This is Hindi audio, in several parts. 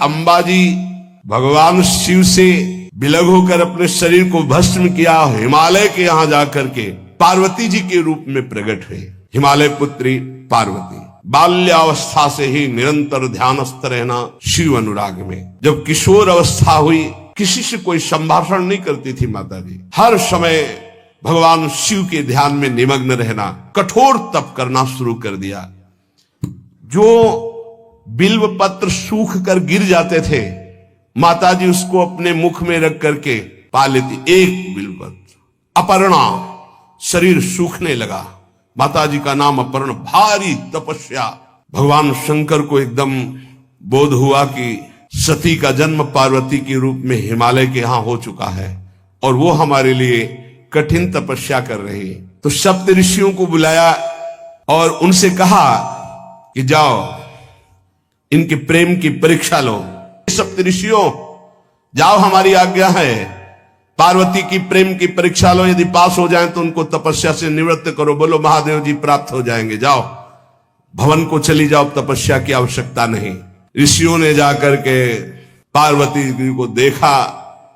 अंबाजी भगवान शिव से विलग होकर अपने शरीर को भस्म किया, हिमालय के यहां जाकर के पार्वती जी के रूप में प्रकट हुए। हिमालय पुत्री पार्वती बाल्यावस्था से ही निरंतर ध्यानस्थ रहना शिव अनुराग में। जब किशोर अवस्था हुई, किसी से कोई संभाषण नहीं करती थी माता जी, हर समय भगवान शिव के ध्यान में निमग्न रहना, कठोर तप करना शुरू कर दिया। जो बिल्व पत्र सूख कर गिर जाते थे, माता जी उसको अपने मुख में रख करके पा लेती। एक बिल्व पत्र, अपर्णा, शरीर सूखने लगा। माता जी का नाम अपर्णा। भारी तपस्या। भगवान शंकर को एकदम बोध हुआ कि सती का जन्म पार्वती के रूप में हिमालय के यहां हो चुका है और वो हमारे लिए कठिन तपस्या कर रही है। तो सप्त ऋषियों को बुलाया और उनसे कहा कि जाओ इनके प्रेम की परीक्षा लो। सप्त ऋषियों, जाओ, हमारी आज्ञा है, पार्वती की प्रेम की परीक्षा लो। यदि पास हो जाएं तो उनको तपस्या से निवृत्त करो। बोलो महादेव जी प्राप्त हो जाएंगे। जाओ भवन को चली जाओ, तपस्या की आवश्यकता नहीं। ऋषियों ने जाकर के पार्वती जी को देखा,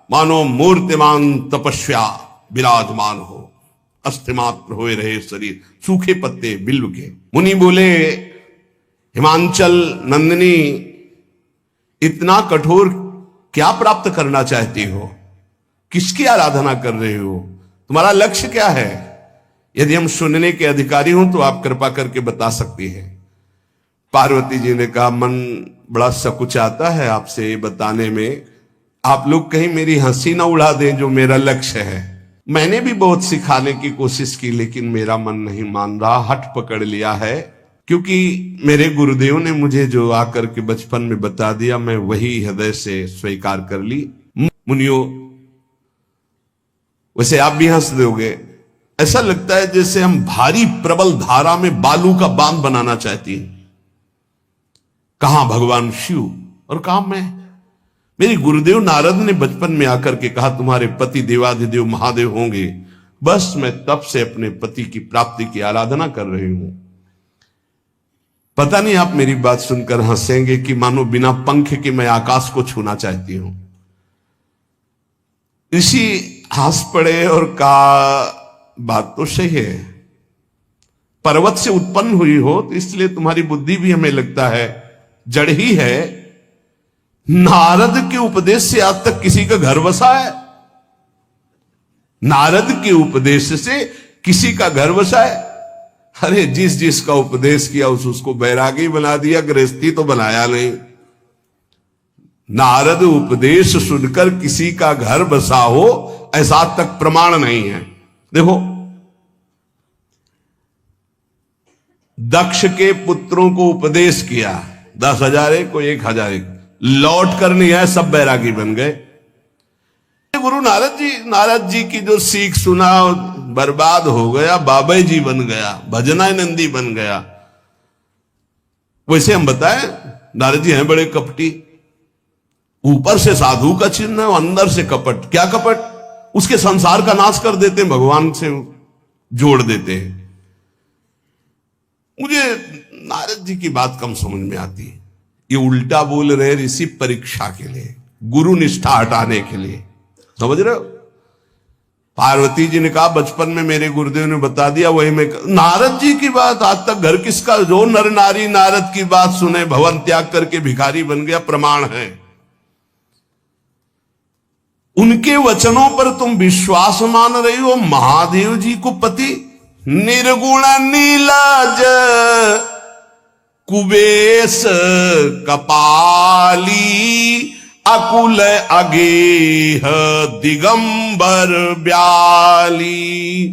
मानो मूर्तिमान तपस्या विराजमान हो, अस्थिमात्र हुए रहे शरीर, सूखे पत्ते बिल्व के। मुनि बोले, हिमांचल नंदिनी, इतना कठोर क्या प्राप्त करना चाहती हो? किसकी आराधना कर रहे हो? तुम्हारा लक्ष्य क्या है? यदि हम सुनने के अधिकारी हों तो आप कृपा करके बता सकती हैं। पार्वती जी ने कहा, मन बड़ा सकुचाता है आपसे बताने में। आप लोग कहीं मेरी हंसी ना उड़ा दें जो मेरा लक्ष्य है। मैंने भी बहुत सिखाने की कोशिश की, लेकिन मेरा मन नहीं मान रहा, हठ पकड़ लिया है। क्योंकि मेरे गुरुदेव ने मुझे जो आकर के बचपन में बता दिया, मैं वही हृदय से स्वीकार कर ली। मुनियों, वैसे आप भी हंस दोगे, ऐसा लगता है जैसे हम भारी प्रबल धारा में बालू का बांध बनाना चाहती हैं। कहां भगवान शिव और कहां मैं? मेरे गुरुदेव नारद ने बचपन में आकर के कहा, तुम्हारे पति देवाधिदेव महादेव होंगे। बस मैं तब से अपने पति की प्राप्ति की आराधना कर रही हूं। पता नहीं आप मेरी बात सुनकर हंसेंगे कि मानो बिना पंख के मैं आकाश को छूना चाहती हूं। इसी हंस पड़े और कहा, बात तो सही है, पर्वत से उत्पन्न हुई हो तो इसलिए तुम्हारी बुद्धि भी हमें लगता है जड़ ही है। नारद के उपदेश से आज तक किसी का घर बसा है? नारद के उपदेश से किसी का घर बसा है? अरे जिस जिसका उपदेश किया उसको बैरागी बना दिया, गृहस्थी तो बनाया नहीं। नारद उपदेश सुनकर किसी का घर बसा हो ऐसा तक प्रमाण नहीं है। देखो, दक्ष के पुत्रों को उपदेश किया, 10,000 एक को 1,000 एक, लौट कर नहीं आए, सब बैरागी बन गए। गुरु नारद जी की जो सीख सुना बर्बाद हो गया, बाबा जी बन गया, भजनानंदी बन गया। वैसे हम बताएं, नारद जी हैं बड़े कपटी, ऊपर से साधु का चिन्ह है, अंदर से कपट। क्या कपट? उसके संसार का नाश कर देते हैं, भगवान से जोड़ देते हैं। मुझे नारद जी की बात कम समझ में आती है। ये उल्टा बोल रहे ऋषि परीक्षा के लिए, गुरु निष्ठा हटाने के लिए, समझ रहे हो? पार्वती जी ने कहा, बचपन में मेरे गुरुदेव ने बता दिया, वही मैं। नारद जी की बात आज तक घर किसका? जो नर नारी नारद की बात सुने भवन त्याग करके भिखारी बन गया, प्रमाण है। उनके वचनों पर तुम विश्वास मान रही हो। महादेव जी को पति, निर्गुण नीलाज कुबेश कपाली, अकुल अगेह दिगंबर ब्याली।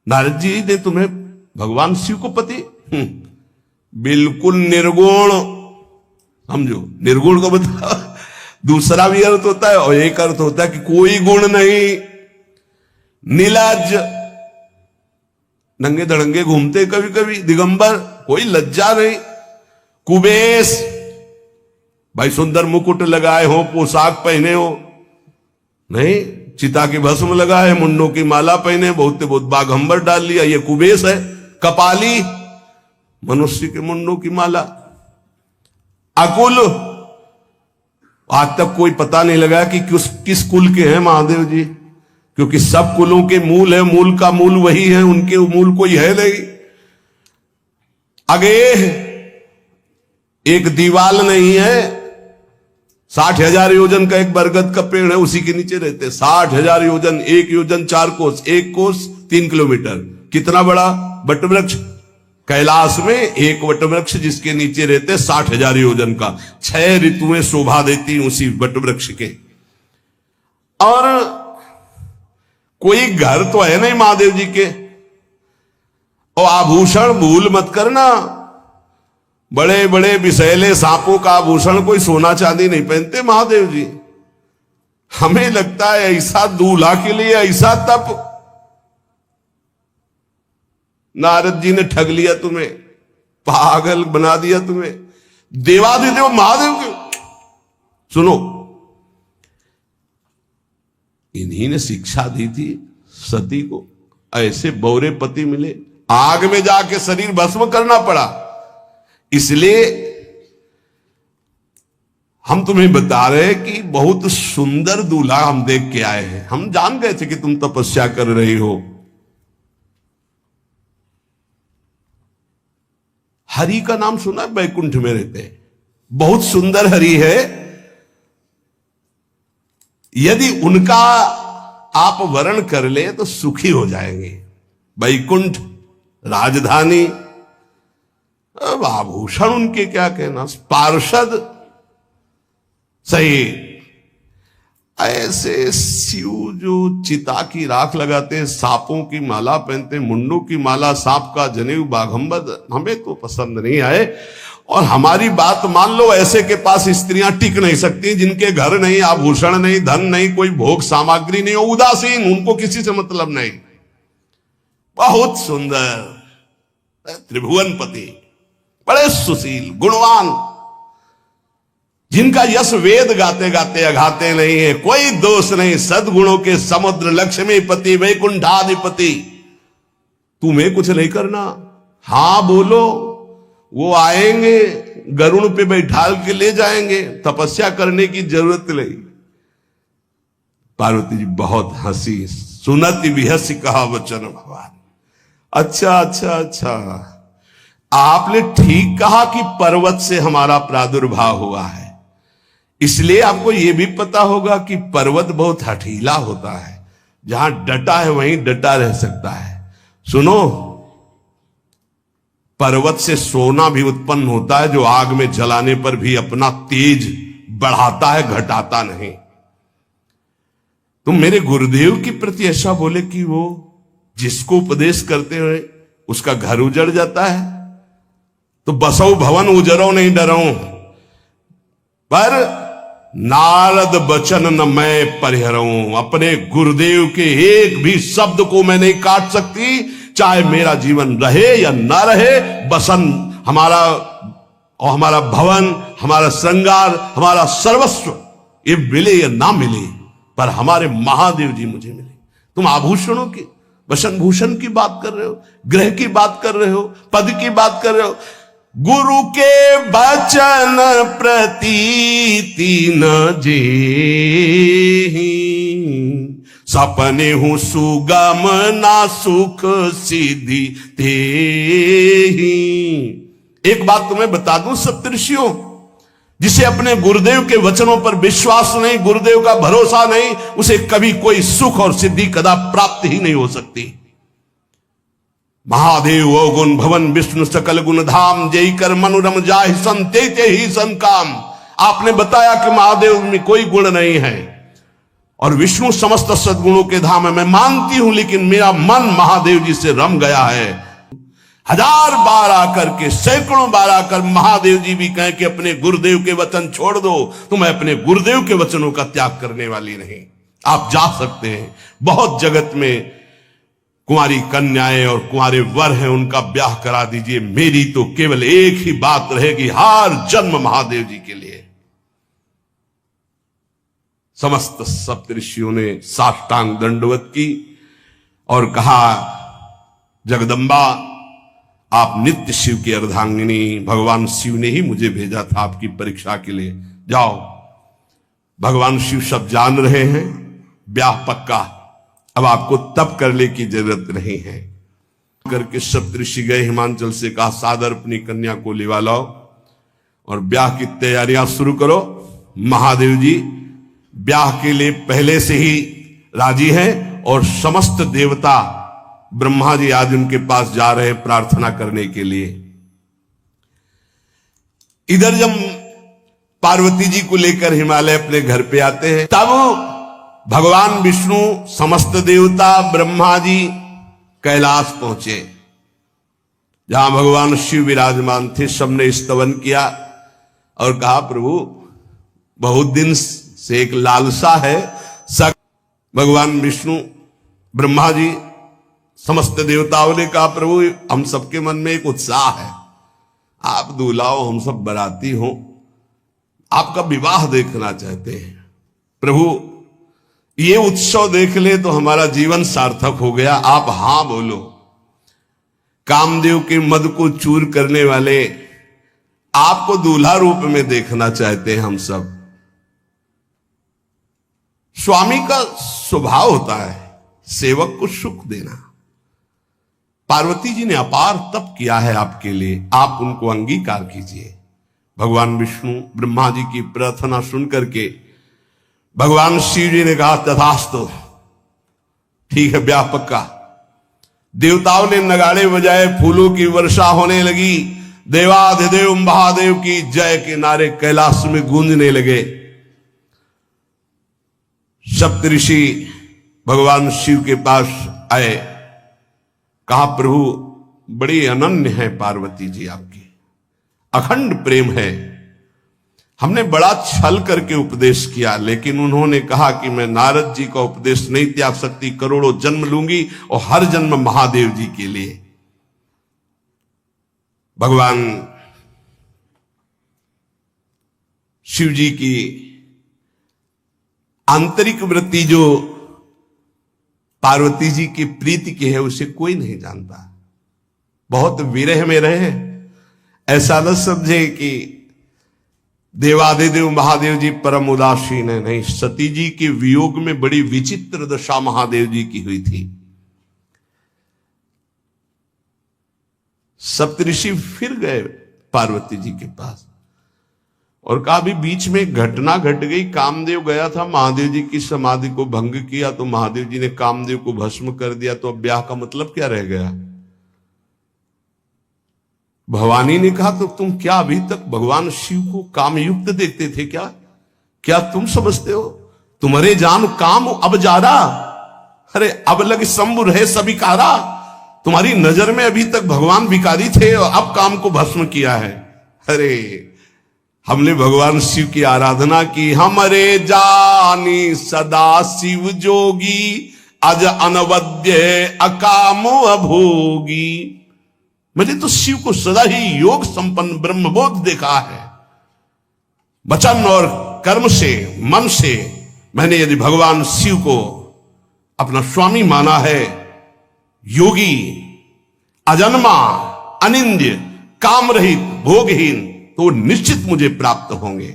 नारद जी ने तुम्हें भगवान शिव को पति, बिल्कुल निर्गुण समझो। निर्गुण को बता, दूसरा भी अर्थ होता है और एक अर्थ होता है कि कोई गुण नहीं। नीलाज, नंगे धड़ंगे घूमते कभी कभी। दिगंबर, कोई लज्जा नहीं। कुबेश, भाई सुंदर मुकुट लगाए हो, पोशाक पहने हो, नहीं, चिता की भस्म लगाए, मुंडों की माला पहने, बहुत बाघंबर डाल लिया, ये कुबेश है। कपाली, मनुष्य के मुंडों की माला। अकुल, आज तक कोई पता नहीं लगा कि किस कुल के हैं महादेव जी, क्योंकि सब कुलों के मूल है, मूल का मूल वही है, उनके मूल कोई है नहीं। आगे एक दीवाल नहीं है, 60,000 योजन का एक बरगद का पेड़ है, उसी के नीचे रहते 60,000 योजन, 1 योजन 4 कोस, 1 कोस 3 किलोमीटर। कितना बड़ा वटवृक्ष, कैलाश में एक वटवृक्ष जिसके नीचे रहते 60,000 योजन का, 6 ऋतुएं शोभा देती उसी वटवृक्ष के। और कोई घर तो है नहीं महादेव जी के। और आभूषण भूल मत करना, बड़े बड़े विषैले सांपों का आभूषण कोई सोना चांदी नहीं पहनते महादेव जी। हमें लगता है ऐसा दूल्हा के लिए ऐसा तप, नारद जी ने ठग लिया तुम्हें, पागल बना दिया तुम्हें। देवाधिदेव महादेव के सुनो, इन्हीं ने शिक्षा दी थी सती को, ऐसे बौरे पति मिले, आग में जाके शरीर भस्म करना पड़ा। इसलिए हम तुम्हें बता रहे हैं कि बहुत सुंदर दूल्हा हम देख के आए हैं। हम जान गए थे कि तुम तपस्या कर रही हो। हरि का नाम सुना है, बैकुंठ में रहते हैं, बहुत सुंदर हरि है। यदि उनका आप वर्ण कर ले तो सुखी हो जाएंगे। बैकुंठ राजधानी, अब आभूषण उनके क्या कहना, पार्षद सही। ऐसे शिव जो चिता की राख लगाते हैं, सांपों की माला पहनते हैं, मुंडों की माला, सांप का जनेऊ, बाघंबर, हमें तो पसंद नहीं आए। और हमारी बात मान लो, ऐसे के पास स्त्रियां टिक नहीं सकती जिनके घर नहीं, आभूषण नहीं, धन नहीं, कोई भोग सामग्री नहीं, उदासीन, उनको किसी से मतलब नहीं। बहुत सुंदर त्रिभुवनपति, बड़े सुशील गुणवान, जिनका यश वेद गाते गाते अघाते नहीं है, कोई दोष नहीं, सद्गुणों के समुद्र, लक्ष्मीपति, वैकुंठाधिपति। तुम्हें कुछ नहीं करना, हां बोलो, वो आएंगे, गरुड़ पे बैठाल के ले जाएंगे, तपस्या करने की जरूरत नहीं। पार्वती जी बहुत हंसी, सुनति बिहसी कहा वचन भगवान। अच्छा अच्छा अच्छा, आपने ठीक कहा कि पर्वत से हमारा प्रादुर्भाव हुआ है, इसलिए आपको यह भी पता होगा कि पर्वत बहुत हठीला होता है, जहां डटा है वहीं डटा रह सकता है। सुनो, पर्वत से सोना भी उत्पन्न होता है, जो आग में जलाने पर भी अपना तेज बढ़ाता है, घटाता नहीं। तुम मेरे गुरुदेव के प्रति ऐसा बोले कि वो जिसको उपदेश करते हुए उसका घर उजड़ जाता है, तो बसौ भवन उजरो नहीं डरो। पर नारद बचन न मैं परिहरऊं, अपने गुरुदेव के एक भी शब्द को मैं नहीं काट सकती, चाहे मेरा जीवन रहे या ना रहे। बसन हमारा और हमारा भवन, हमारा श्रृंगार, हमारा सर्वस्व, ये मिले या ना मिले, पर हमारे महादेव जी मुझे मिले। तुम आभूषणों की, वसन भूषण की बात कर रहे हो, ग्रह की बात कर रहे हो, पद की बात कर रहे हो। गुरु के वचन प्रतीति न जेहि, सपने हूं सुगम ना सुख सिद्धि तेहि। एक बात तुम्हें बता दूं सप्तऋषियों, जिसे अपने गुरुदेव के वचनों पर विश्वास नहीं, गुरुदेव का भरोसा नहीं, उसे कभी कोई सुख और सिद्धि कदा प्राप्त ही नहीं हो सकती। महादेव गुण भवन विष्णु सकल गुण धाम, जय कर मनुरम जाहि संते ही सन काम। आपने बताया कि महादेव में कोई गुण नहीं है और विष्णु समस्त सद्गुणों के धाम है, मैं मानती हूं, लेकिन मेरा मन महादेव जी से रम गया है। 1000 बार आकर के, सैकड़ों बार आकर महादेव जी भी कहें कि अपने गुरुदेव के वचन छोड़ दो, तो मैं अपने गुरुदेव के वचनों का त्याग करने वाली नहीं। आप जा सकते हैं, बहुत जगत में कुंवारी कन्याएं और कुंवारे वर हैं, उनका ब्याह करा दीजिए। मेरी तो केवल एक ही बात रहेगी, हर जन्म महादेव जी के लिए। समस्त सप्तऋषियों ने साष्टांग दंडवत की और कहा, जगदम्बा आप नित्य शिव की अर्धांगिनी, भगवान शिव ने ही मुझे भेजा था आपकी परीक्षा के लिए। जाओ भगवान शिव सब जान रहे हैं, ब्याह पक्का, अब आपको तप करने की जरूरत नहीं है। करके सप्तऋषि गए हिमांचल से, कहा सादर अपनी कन्या को लिवा लाओ और ब्याह की तैयारियां शुरू करो। महादेव जी ब्याह के लिए पहले से ही राजी हैं और समस्त देवता ब्रह्मा जी आदि उनके पास जा रहे हैं प्रार्थना करने के लिए। इधर जब पार्वती जी को लेकर हिमालय अपने घर पे आते हैं, तब भगवान विष्णु, समस्त देवता, ब्रह्मा जी कैलाश पहुंचे, जहां भगवान शिव विराजमान थे। सबने स्तवन किया और कहा प्रभु बहुत दिन से एक लालसा है। भगवान विष्णु, ब्रह्मा जी, समस्त देवताओं ने कहा प्रभु हम सबके मन में एक उत्साह है, आप दूल्हा हो, हम सब बराती हो, आपका विवाह देखना चाहते हैं। प्रभु ये उत्सव देख ले तो हमारा जीवन सार्थक हो गया, आप हां बोलो। कामदेव के मद को चूर करने वाले आपको दूल्हा रूप में देखना चाहते हैं हम सब। स्वामी का स्वभाव होता है सेवक को सुख देना। पार्वती जी ने अपार तप किया है आपके लिए, आप उनको अंगीकार कीजिए। भगवान विष्णु, ब्रह्मा जी की प्रार्थना सुन करके भगवान शिव जी ने कहा तथास्तु, ठीक है ब्याह पक्का। देवताओं ने नगाड़े बजाए, फूलों की वर्षा होने लगी, देवाधिदेव महादेव की जय के नारे कैलाश में गूंजने लगे। सप्तऋषि भगवान शिव के पास आए, कहा प्रभु बड़ी अनन्य है पार्वती जी आपकी, अखंड प्रेम है। हमने बड़ा छल करके उपदेश किया, लेकिन उन्होंने कहा कि मैं नारद जी का उपदेश नहीं त्याग सकती, करोड़ों जन्म लूंगी और हर जन्म महादेव जी के लिए। भगवान शिव जी की आंतरिक वृत्ति जो पार्वती जी की प्रीति की है उसे कोई नहीं जानता। बहुत विरह में रहे, ऐसा न समझे कि देवाधिदेव महादेव जी परम उदासीन है, नहीं। सती जी के वियोग में बड़ी विचित्र दशा महादेव जी की हुई थी। सप्तऋषि फिर गए पार्वती जी के पास और कहा अभी बीच में घटना घट गई, कामदेव गया था महादेव जी की समाधि को भंग किया, तो महादेव जी ने कामदेव को भस्म कर दिया, तो अब ब्याह का मतलब क्या रह गया। भवानी ने कहा तो तुम क्या अभी तक भगवान शिव को कामयुक्त देखते थे क्या? क्या तुम समझते हो तुम्हारे जान काम अब जा रहा? अरे अब लग शंभु रहे सभी कारा। तुम्हारी नजर में अभी तक भगवान भिखारी थे और अब काम को भस्म किया है। अरे हमने भगवान शिव की आराधना की, हमारे जानी सदा शिव जोगी, अज अनवद्य अकामो अभोगी। मैंने तो शिव को सदा ही योग संपन्न ब्रह्मबोध देखा है। वचन और कर्म से, मन से मैंने यदि भगवान शिव को अपना स्वामी माना है, योगी, अजन्मा, अनिंद्य, काम रहित, भोगहीन, तो निश्चित मुझे प्राप्त होंगे।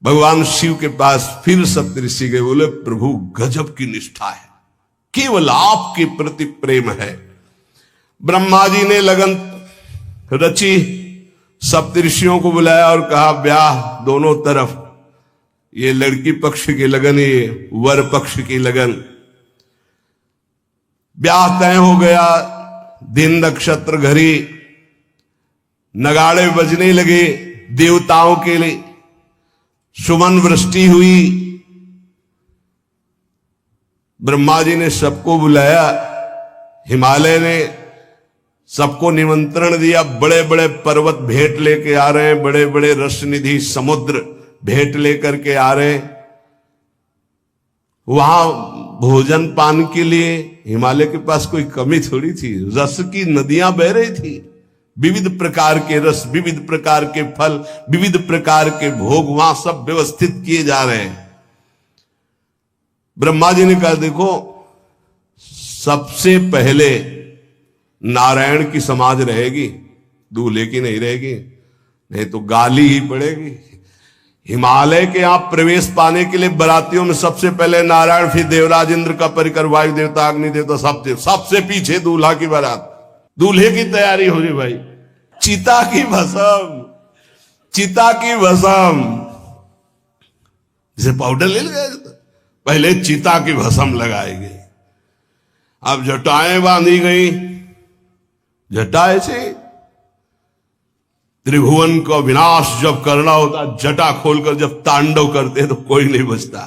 भगवान शिव के पास फिर सप्तऋषि गए, बोले प्रभु गजब की निष्ठा है, केवल आपके प्रति प्रेम है। ब्रह्मा जी ने लगन रची, सप्तऋषियों को बुलाया और कहा ब्याह दोनों तरफ, ये लड़की पक्ष की लगन, ये वर पक्ष की लगन। ब्याह तय हो गया, दिन नक्षत्र घड़ी, नगाड़े बजने लगे देवताओं के लिए, सुमन वृष्टि हुई। ब्रह्मा जी ने सबको बुलाया, हिमालय ने सबको निमंत्रण दिया, बड़े बड़े पर्वत भेंट लेके आ रहे हैं, बड़े बड़े रसनिधि समुद्र भेंट लेकर के आ रहे हैं। वहां भोजन पान के लिए हिमालय के पास कोई कमी थोड़ी थी, रस की नदियां बह रही थी, विविध प्रकार के रस, विविध प्रकार के फल, विविध प्रकार के भोग वहां सब व्यवस्थित किए जा रहे हैं। ब्रह्मा जी ने कहा देखो सबसे पहले नारायण की समाज रहेगी, दूल्हे की नहीं रहेगी, नहीं तो गाली ही पड़ेगी। हिमालय के यहां प्रवेश पाने के लिए बारातियों में सबसे पहले नारायण, फिर देवराज इंद्र का परिकर, वायु देवता, अग्नि देवता, सबसे पीछे दूल्हा की बारात। दूल्हे की तैयारी हो रही भाई। चिता की भस्म, चिता की भस्म, जैसे पाउडर ले गए, पहले चिता की भस्म लगाई गई। अब जटाएं बांधी गई, जटा ऐसे त्रिभुवन का विनाश जब करना होता, जटा खोलकर जब तांडव करते तो कोई नहीं बचता।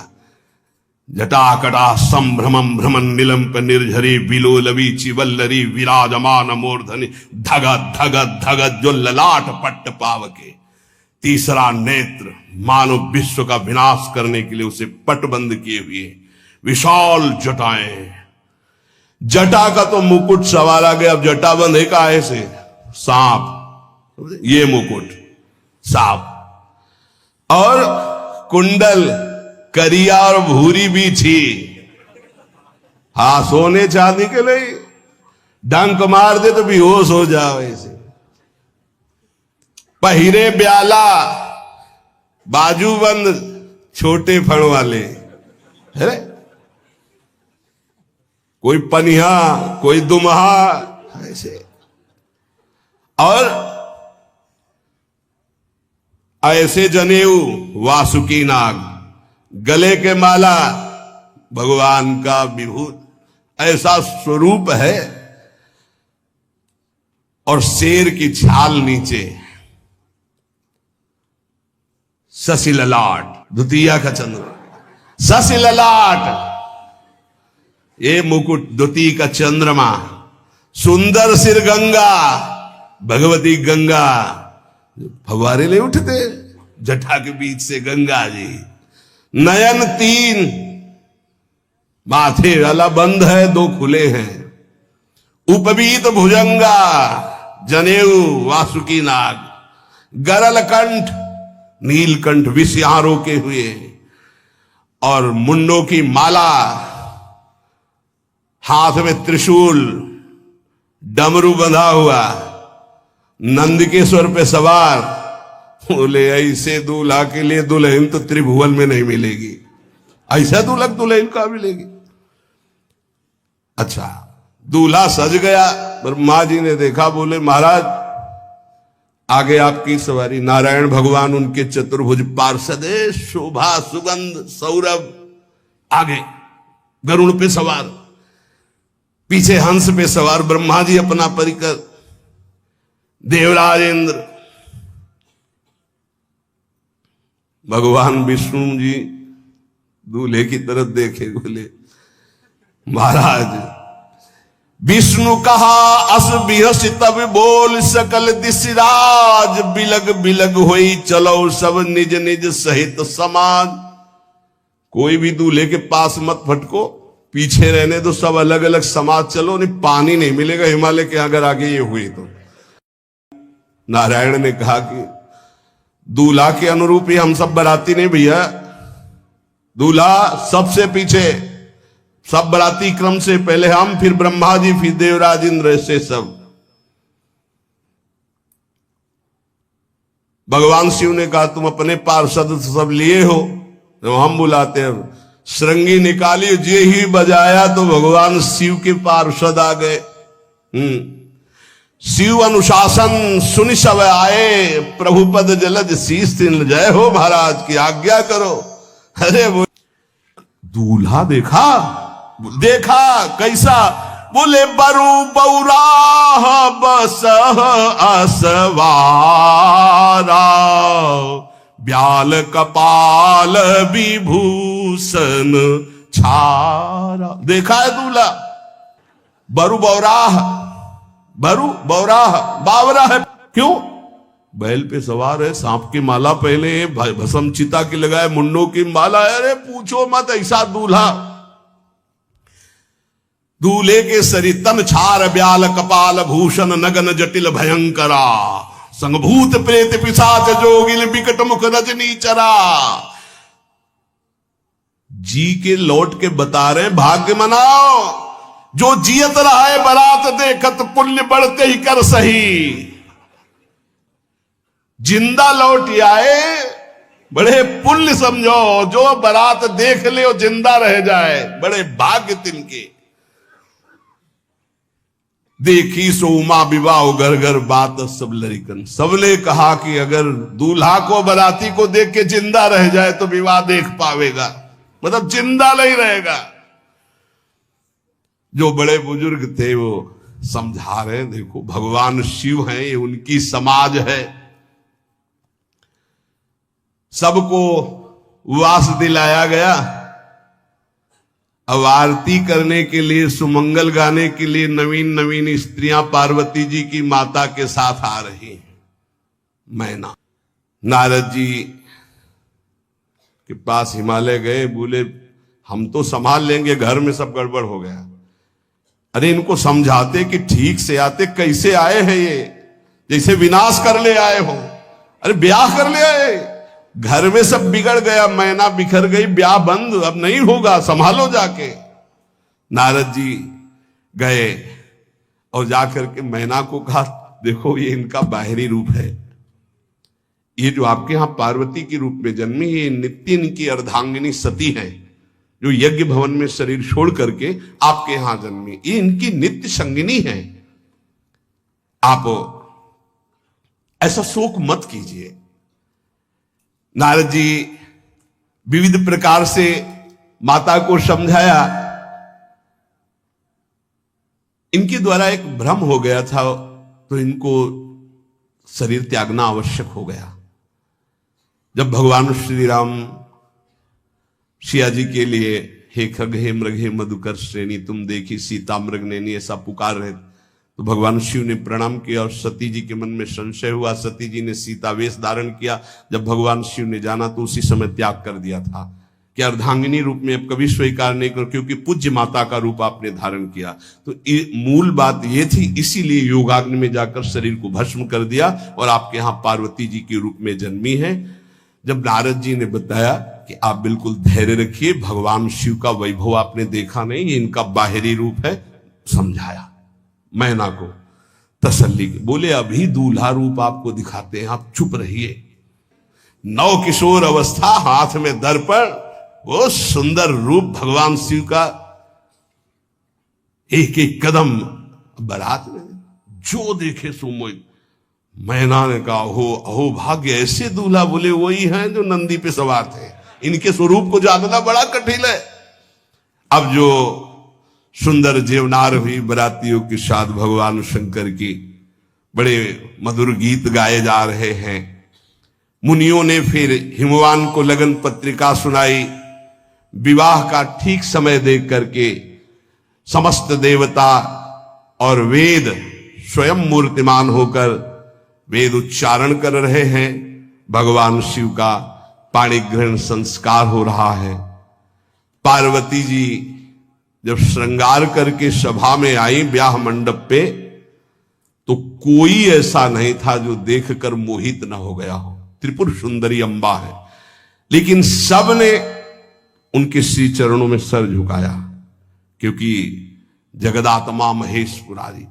जटाकटा संभ्रमम भ्रमण निलंप निर्झरी विलोलवी चिवल्लरी विराजमान मूर्धनि धगत धगत धगत, जो ललाट पट्ट पावके। तीसरा नेत्र मानव विश्व का विनाश करने के लिए उसे पटबंद किए हुए विशाल जटाएं। जटा का तो मुकुट सवार आ गया। अब जटा बंधे का ऐसे सांप, ये मुकुट सांप, और कुंडल करिया और भूरी भी थी। हाँ, सोने चांदी के लिए डंक मार दे तो बेहोश हो जाओ ऐसे। पहिरे ब्याला, बाजूबंद छोटे फण वाले, है कोई पनिया, कोई दुमहा ऐसे, और ऐसे जनेऊ वासुकी नाग, गले के माला भगवान का विभूत, ऐसा स्वरूप है। और शेर की छाल नीचे, शशि ललाट, द्वितीया का चंद्र, शशि ललाट, ये मुकुट द्वितीय का चंद्रमा, सुंदर सिर गंगा, भगवती गंगा, फवारे ले उठते जटा के बीच से गंगा जी। नयन 3, माथे वाला बंद है, 2 खुले हैं। उपवीत भुजंगा, जनेऊ वासुकी नाग, गरल कंठ, नीलकंठ विष यहां रोके हुए, और मुंडों की माला, हाथ में त्रिशूल, डमरू बंधा हुआ, नंदिकेश्वर पे सवार। बोले ऐसे दूल्हा के लिए दुल्हन तो त्रिभुवन में नहीं मिलेगी, ऐसा दूल्हा दुल्हन का मिलेगी। अच्छा, दूल्हा सज गया, ब्रह्मा जी ने देखा, बोले महाराज आगे आपकी सवारी। नारायण भगवान उनके चतुर्भुज पार्षद, शोभा सुगंध सौरभ, आगे गरुड़ पे सवार, पीछे हंस पे सवार ब्रह्मा जी अपना परिकर, देवराज इंद्र, भगवान विष्णु जी दूल्हे की तरफ देखे, बोले महाराज विष्णु कहा अस बिहस तब बोल सकल दिशराज, बिलग बिलग होई चलो सब निज निज सहित समाज। कोई भी दूल्हे के पास मत फटको, पीछे रहने दो, सब अलग अलग समाज चलो, नहीं पानी नहीं मिलेगा हिमालय के अगर आगे ये हुई तो। नारायण ने कहा कि दूल्हा के अनुरूप ही हम सब बराती नहीं भैया, दूल्हा सबसे पीछे, सब बराती क्रम से पहले हम, फिर ब्रह्मा जी, फिर देवराज इंद्र, ऐसे सब। भगवान शिव ने कहा तुम अपने पार्षद सब लिए हो, तो हम बुलाते हैं। श्रृंगी निकाली, जे ही बजाया तो भगवान शिव के पार्षद आ गए। शिव अनुशासन सुनि सब आए, प्रभुपद जलज शीस तिन, जय हो महाराज की आज्ञा करो। अरे वो दूल्हा देखा कैसा, बोले बरु बौराह बस असवारा, ब्याल कपाल विभूषण छारा। देखा है दूल्हा, बरु बौराह, बरु बौराह, बावरा है, क्यों? बैल पे सवार है, सांप की माला पहले, भस्म चिता की लगाए, मुंडों की माला। अरे पूछो मत, ऐसा दूल्हा। दूल्हे के शरीर तन छार ब्याल कपाल भूषण नगन जटिल भयंकरा, संगभूत प्रेत पिशाच जोगिल बिकट मुख रजनी चरा। जी के लौट के बता रहे, भाग्य मनाओ जो जियत रहा है बरात देखत, पुण्य बढ़ते ही कर सही। जिंदा लौट आए, बड़े पुण्य समझो, जो बारात देख ले और जिंदा रह जाए, बड़े भाग्य तिनके। देखी सो उमा विवाह घर घर बात सब लड़कन, सबने कहा कि अगर दूल्हा को बाराती को देख के जिंदा रह जाए तो विवाह देख पावेगा, मतलब जिंदा नहीं रहेगा। जो बड़े बुजुर्ग थे वो समझा रहे, देखो भगवान शिव हैं, ये उनकी समाज है, सबको वास दिलाया गया। अब आरती करने के लिए, सुमंगल गाने के लिए नवीन नवीन स्त्रियां पार्वती जी की माता के साथ आ रही हैं। मैना नारद जी के पास हिमालय गए, बोले हम तो संभाल लेंगे, घर में सब गड़बड़ हो गया। अरे इनको समझाते कि ठीक से आते, कैसे आए हैं ये, जैसे विनाश कर ले आए हो। अरे ब्याह कर ले आए, घर में सब बिगड़ गया, मैना बिखर गई, ब्याह बंद, अब नहीं होगा, संभालो जाके। नारद जी गए और जाकर के मैना को कहा, देखो ये इनका बाहरी रूप है, ये जो आपके यहां पार्वती के रूप में जन्मी, ये नित्य इनकी अर्धांगिनी सती है, जो यज्ञ भवन में शरीर छोड़ करके आपके यहां जन्मी, ये इनकी नित्य संगिनी है। आप ऐसा शोक मत कीजिए। नारद जी विविध प्रकार से माता को समझाया। इनके द्वारा एक भ्रम हो गया था, तो इनको शरीर त्यागना आवश्यक हो गया। जब भगवान श्री राम सिया जी के लिए हे खग हे मृग हे मधुकर श्रेणी तुम देखी सीता मृग नैनी ऐसा पुकार रहे, तो भगवान शिव ने प्रणाम किया और सती जी के मन में संशय हुआ। सती जी ने सीता वेश धारण किया। जब भगवान शिव ने जाना तो उसी समय त्याग कर दिया था कि अर्धांगिनी रूप में अब कभी स्वीकार नहीं करो, क्योंकि पूज्य माता का रूप आपने धारण किया। तो मूल बात ये थी, इसीलिए योगाग्नि में जाकर शरीर को भस्म कर दिया और आपके यहां पार्वती जी के रूप में जन्मी है। जब नारद जी ने बताया कि आप बिल्कुल धैर्य रखिए, भगवान शिव का वैभव आपने देखा नहीं, ये इनका बाहरी रूप है, समझाया मैना को तसल्ली। बोले अभी दूल्हा रूप आपको दिखाते हैं, आप चुप रहिए। नव किशोर अवस्था, हाथ में दर्पण, वो सुंदर रूप भगवान शिव का, एक एक कदम बारात में जो देखे सो मोहित। मैना ने कहा हो अहो भाग्य, ऐसे दूल्हा। बोले वही हैं जो नंदी पे सवार थे, इनके स्वरूप को जानना बड़ा कठिन है। अब जो सुंदर जीवनार हुई बरातियों के साथ भगवान शंकर की, बड़े मधुर गीत गाए जा रहे हैं। मुनियों ने फिर हिमवान को लगन पत्रिका सुनाई। विवाह का ठीक समय देख करके समस्त देवता और वेद स्वयं मूर्तिमान होकर वेद उच्चारण कर रहे हैं। भगवान शिव का पाणी ग्रहण संस्कार हो रहा है। पार्वती जी जब श्रृंगार करके सभा में आई ब्याह मंडप पे, तो कोई ऐसा नहीं था जो देखकर मोहित न हो गया हो। त्रिपुर सुंदरी अंबा है, लेकिन सब ने उनके श्री चरणों में सर झुकाया, क्योंकि जगदात्मा महेश पुरारी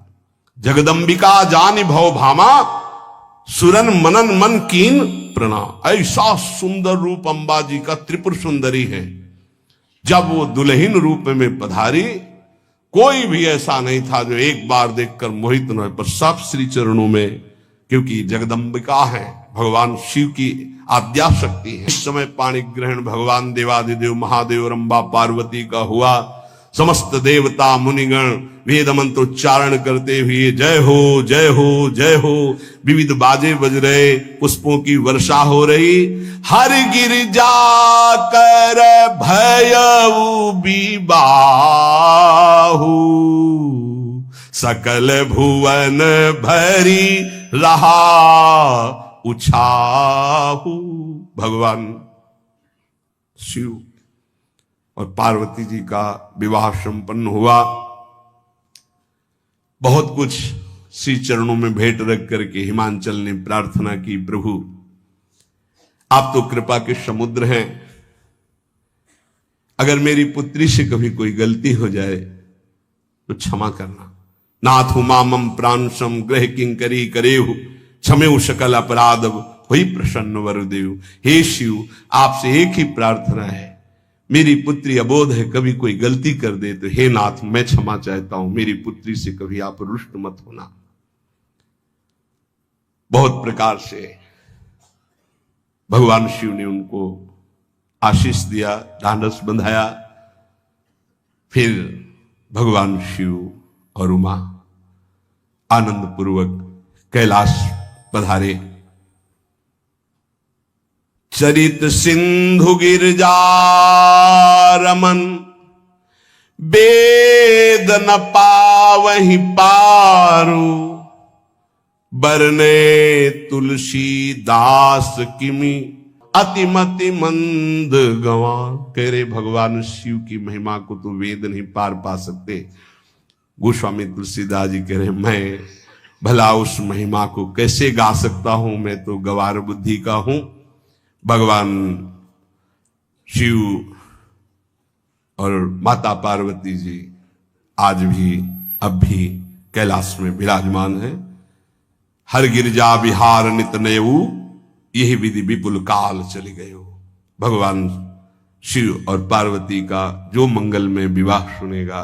जगदंबिका जानि भव भामा सुरन मनन मन कीन प्रणाम। ऐसा सुंदर रूप अंबा जी का त्रिपुर सुंदरी है। जब वो दुल्हन रूप में पधारी, कोई भी ऐसा नहीं था जो एक बार देखकर मोहित न हो, पर सब श्री चरणों में, क्योंकि जगदंबिका है, भगवान शिव की आद्या शक्ति है। इस समय पाणी ग्रहण भगवान देवादिदेव महादेव और अम्बा पार्वती का हुआ। समस्त देवता मुनिगण वेद मंत्र उच्चारण करते हुए जय हो जय हो जय हो, विविध बाजे बज रहे, पुष्पों की वर्षा हो रही। हर गिरिजा कर भयउ विबाहु, सकल भुवन भरी रहा उछाहु। भगवान शिव और पार्वती जी का विवाह संपन्न हुआ। बहुत कुछ श्री चरणों में भेंट रख करके हिमांचल ने प्रार्थना की, प्रभु आप तो कृपा के समुद्र हैं, अगर मेरी पुत्री से कभी कोई गलती हो जाए तो क्षमा करना। नाथ मामम प्रांशम ग्रह किंकरी करेहु, क्षमेउ सकल अपराध हुई प्रसन्न वरुदेव। हे शिव, आपसे एक ही प्रार्थना है, मेरी पुत्री अबोध है, कभी कोई गलती कर दे तो हे नाथ मैं क्षमा चाहता हूं, मेरी पुत्री से कभी आप रुष्ट मत होना। बहुत प्रकार से भगवान शिव ने उनको आशीष दिया, ढांढस बंधाया। फिर भगवान शिव और उमा आनंद पूर्वक कैलाश पधारे। चरित सिंधु गिरजा रमन, वेद न पावहि पारू, बरने तुलसी दास किमि अतिमति मंद गवा। कह रहे भगवान शिव की महिमा को तो वेद नहीं पार पा सकते। गोस्वामी तुलसीदास जी कह रहे मैं भला उस महिमा को कैसे गा सकता हूं, मैं तो गवार बुद्धि का हूं। भगवान शिव और माता पार्वती जी आज भी अब भी कैलाश में विराजमान है। हर गिरजा विहार नित नयऊ, यही विधि विपुल काल चले गए हो। भगवान शिव और पार्वती का जो मंगल में विवाह सुनेगा,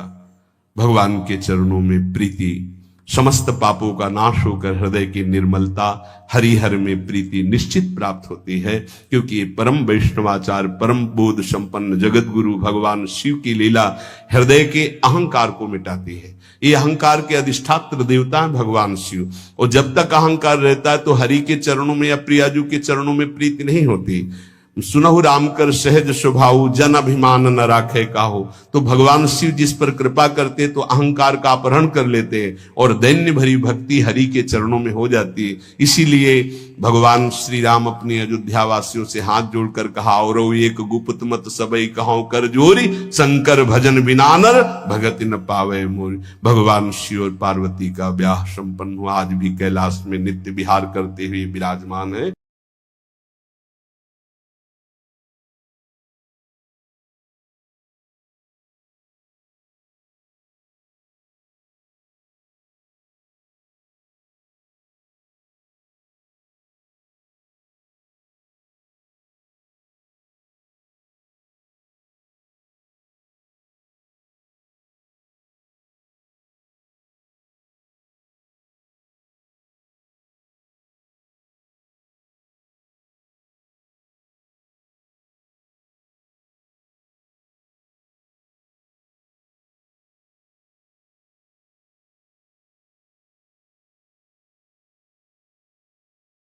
भगवान के चरणों में प्रीति, समस्त पापों का नाश होकर हृदय की निर्मलता, हरिहर में प्रीति निश्चित प्राप्त होती है। क्योंकि ये परम वैष्णवाचार, परम बोध संपन्न जगत गुरु भगवान शिव की लीला हृदय के अहंकार को मिटाती है। ये अहंकार के अधिष्ठात्र देवता है भगवान शिव, और जब तक अहंकार रहता है तो हरि के चरणों में या प्रियाजू के चरणों में प्रीति नहीं होती। सुनहु राम कर सहज स्वभाव, जन अभिमान न राखे काहो। तो भगवान शिव जिस पर कृपा करते तो अहंकार का अपहरण कर लेते और दैन्य भरी भक्ति हरि के चरणों में हो जाती है। इसीलिए भगवान श्री राम अपनी अयोध्या वासियों से हाथ जोड़कर कहा, और एक गुप्त मत सबई कहो कर जोरी, शंकर भजन बिना नर भगति न पावे मोरी। भगवान शिव और पार्वती का ब्याह संपन्न हुआ, आज भी कैलाश में नित्य विहार करते हुए विराजमान है।